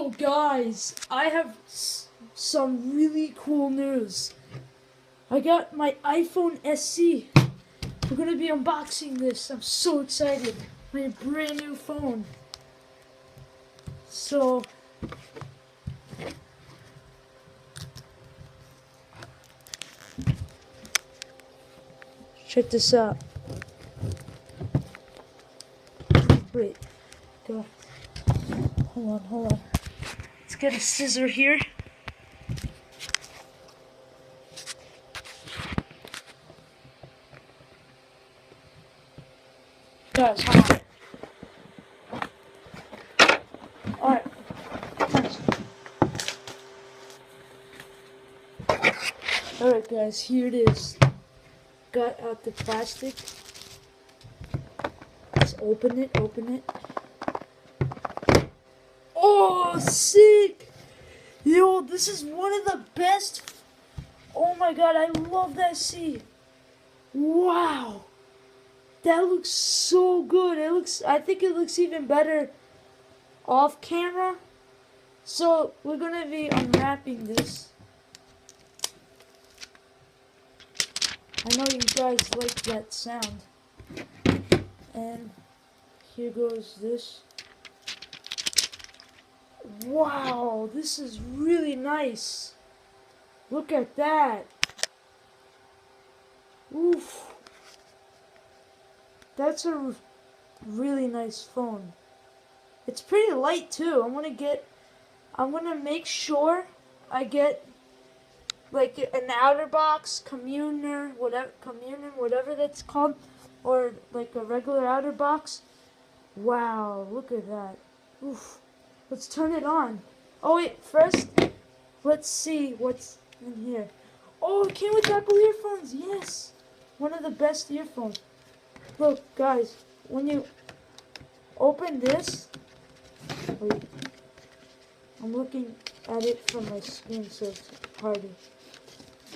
So guys, I have some really cool news. I got my iPhone SE. We're gonna be unboxing this. I'm so excited. My brand new phone. So check this out. Wait, go. Hold on. Let's get a scissor here. Guys, hold on. Alright. Alright guys, here it is. Got out the plastic. Let's open it. Oh, sick! Yo, this is one of the best. Oh my god, I love that SE. Wow. That looks so good. I think it looks even better off camera. So we're gonna be unwrapping this. I know you guys like that sound. And here goes this. Wow, this is really nice. Look at that. Oof. That's a really nice phone. It's pretty light too. I'm gonna make sure I get like an outer box, communer, whatever that's called, or like a regular outer box. Wow, look at that. Oof. Let's turn it on. Oh wait, first, let's see what's in here. Oh, it came with Apple earphones. Yes, one of the best earphones. Look, guys, when you open this, wait, I'm looking at it from my screen, so it's harder.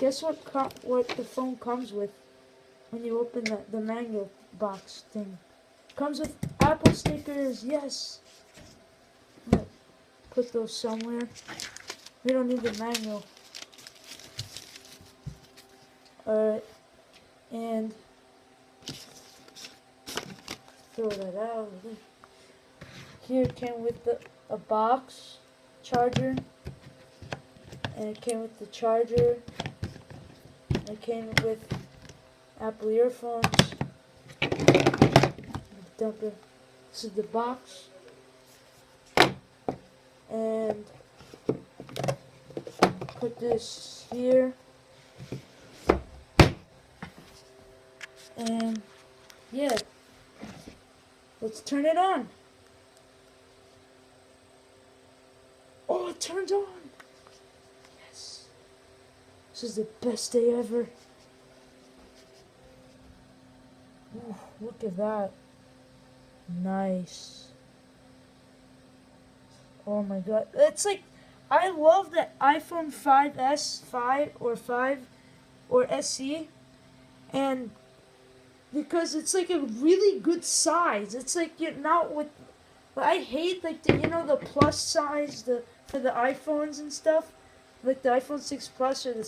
Guess what the phone comes with when you open the manual box thing? Comes with Apple stickers. Yes. Put those somewhere. We don't need the manual. Alright. And throw that out. Here it came with a box, charger, and it came with the charger. It came with Apple earphones. Dump it. This is the box. And put this here. And yeah, let's turn it on. Oh, it turns on. Yes. This is the best day ever. Ooh, look at that. Nice. Oh my god. It's like, I love the iPhone 5S, 5 or SE. And because it's like a really good size. It's like you're not with, I hate like the plus size for the iPhones and stuff. Like the iPhone 6 Plus or the